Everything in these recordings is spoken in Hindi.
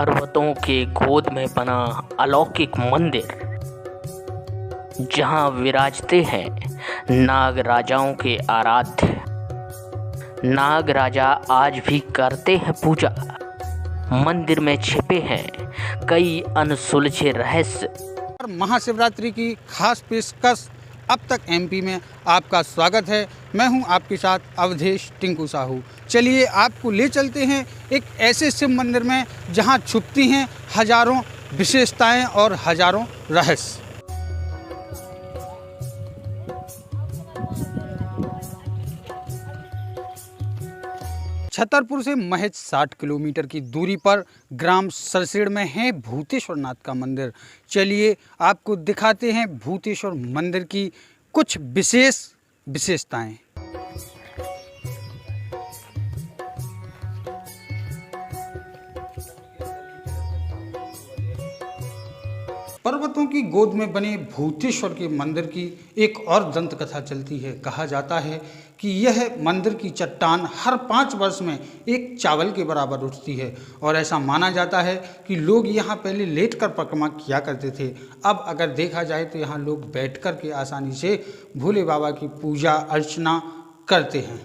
पर्वतों के गोद में बना अलौकिक मंदिर, जहां विराजते हैं नाग राजाओं के आराध्य। नाग राजा आज भी करते हैं पूजा। मंदिर में छिपे हैं कई अनसुलझे रहस्य। महाशिवरात्रि की खास पेशकश अब तक एमपी में आपका स्वागत है। मैं हूं आपके साथ अवधेश टिंकू साहू। चलिए आपको ले चलते हैं एक ऐसे शिव मंदिर में जहां छुपती हैं हजारों विशेषताएं और हजारों रहस्य। छतरपुर से महज 60 किलोमीटर की दूरी पर ग्राम सरसेड़ में है भूतेश्वर नाथ का मंदिर। चलिए आपको दिखाते हैं भूतेश्वर मंदिर की कुछ विशेषताएं। पर्वतों की गोद में बने भूतेश्वर के मंदिर की एक और दंत कथा चलती है। कहा जाता है कि यह मंदिर की चट्टान हर 5 वर्ष में एक चावल के बराबर उठती है और ऐसा माना जाता है कि लोग यहाँ पहले लेटकर परिक्रमा किया करते थे। अब अगर देखा जाए तो यहाँ लोग बैठकर के आसानी से भोले बाबा की पूजा अर्चना करते हैं।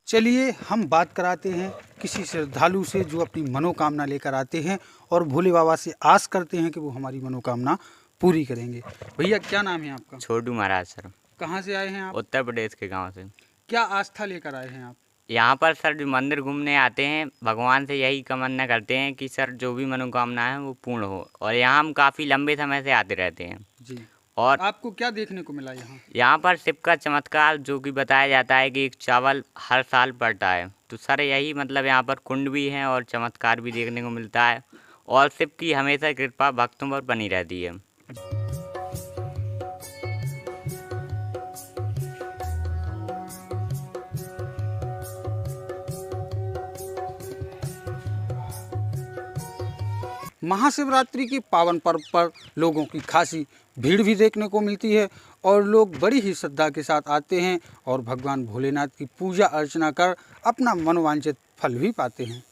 चलिए हम बात कराते हैं किसी श्रद्धालु से जो अपनी मनोकामना लेकर आते हैं और भोले बाबा से आस करते हैं कि वो हमारी मनोकामना पूरी करेंगे। भैया क्या नाम है आपका? छोटू महाराज सर। कहाँ से आए हैं आप? उत्तर प्रदेश के गांव से। क्या आस्था लेकर आए हैं आप? यहाँ पर सर जो मंदिर घूमने आते हैं भगवान से यही कामना करते हैं कि सर जो भी मनोकामना है वो पूर्ण हो, और यहाँ हम काफ़ी लंबे समय से आते रहते हैं जी। और आपको क्या देखने को मिला यहाँ? यहाँ पर शिव का चमत्कार जो कि बताया जाता है कि एक चावल हर साल पड़ता है, तो सर यही मतलब यहाँ पर कुंड भी हैं और चमत्कार भी देखने को मिलता है, और शिव की हमेशा कृपा भक्तों पर बनी रहती है। महाशिवरात्रि के पावन पर्व पर लोगों की खासी भीड़ भी देखने को मिलती है और लोग बड़ी ही श्रद्धा के साथ आते हैं और भगवान भोलेनाथ की पूजा अर्चना कर अपना मनोवांछित फल भी पाते हैं।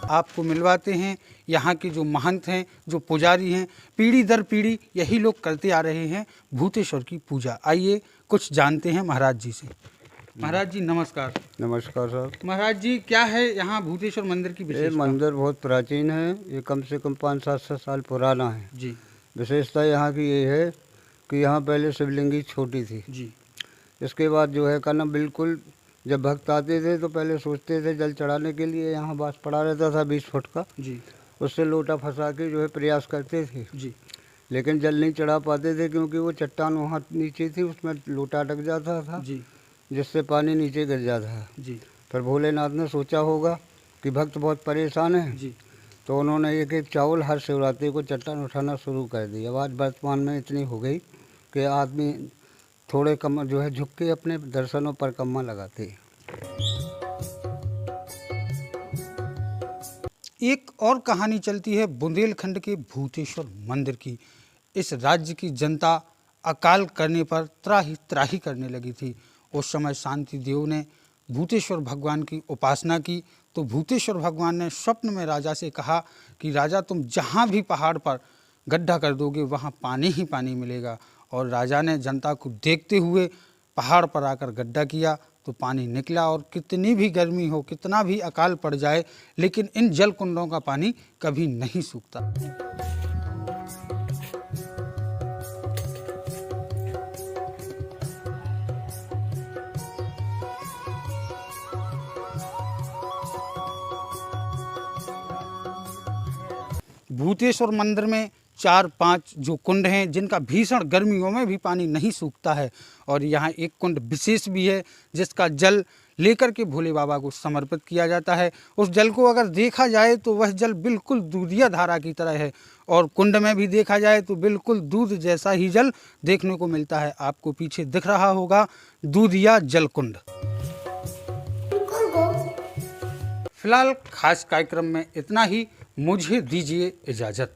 आपको मिलवाते हैं यहाँ के जो महंत हैं, जो पुजारी हैं, पीढ़ी दर पीढ़ी यही लोग करते आ रहे हैं भूतेश्वर की पूजा। आइए कुछ जानते हैं महाराज जी से। महाराज जी नमस्कार। नमस्कार सर। महाराज जी क्या है यहाँ भूतेश्वर मंदिर की विशेषता? ये मंदिर बहुत प्राचीन है, ये कम से कम 500-700 साल पुराना है जी। विशेषता यहाँ की ये है कि यहाँ पहले शिवलिंगी छोटी थी जी। इसके बाद जो है कहना बिल्कुल जब भक्त आते थे तो पहले सोचते थे जल चढ़ाने के लिए यहाँ बांस पड़ा रहता था 20 फुट का जी। उससे लोटा फंसा के जो है प्रयास करते थे जी। लेकिन जल नहीं चढ़ा पाते थे क्योंकि वो चट्टान वहाँ नीचे थी, उसमें लोटा अटक जाता था जी। जिससे पानी नीचे गिर जाता है जी। फिर भोलेनाथ ने सोचा होगा कि भक्त बहुत परेशान है जी। तो उन्होंने एक एक चावल हर शिवरात्रि को चट्टान उठाना शुरू कर दिया। अब आज वर्तमान में इतनी हो गई कि आदमी थोड़े कम जो है झुक के अपने दर्शनों पर कम्मा लगाते हैं। एक और कहानी चलती है बुंदेलखंड के भूतेश्वर मंदिर की। इस राज्य की जनता अकाल करने पर त्राही त्राही करने लगी थी। उस समय शांति देव ने भूतेश्वर भगवान की उपासना की तो भूतेश्वर भगवान ने स्वप्न में राजा से कहा कि राजा तुम जहाँ भी पहाड़ पर गड्ढा कर दोगे वहाँ पानी ही पानी मिलेगा। और राजा ने जनता को देखते हुए पहाड़ पर आकर गड्ढा किया तो पानी निकला। और कितनी भी गर्मी हो, कितना भी अकाल पड़ जाए, लेकिन इन जल कुंडों का पानी कभी नहीं सूखता। भूतेश्वर मंदिर में 4-5 जो कुंड हैं जिनका भीषण गर्मियों में भी पानी नहीं सूखता है। और यहाँ एक कुंड विशेष भी है जिसका जल लेकर के भोले बाबा को समर्पित किया जाता है। उस जल को अगर देखा जाए तो वह जल बिल्कुल दूधिया धारा की तरह है और कुंड में भी देखा जाए तो बिल्कुल दूध जैसा ही जल देखने को मिलता है। आपको पीछे दिख रहा होगा दूधिया जल कुंड। फिलहाल खास कार्यक्रम में इतना ही, मुझे दीजिए इजाज़त।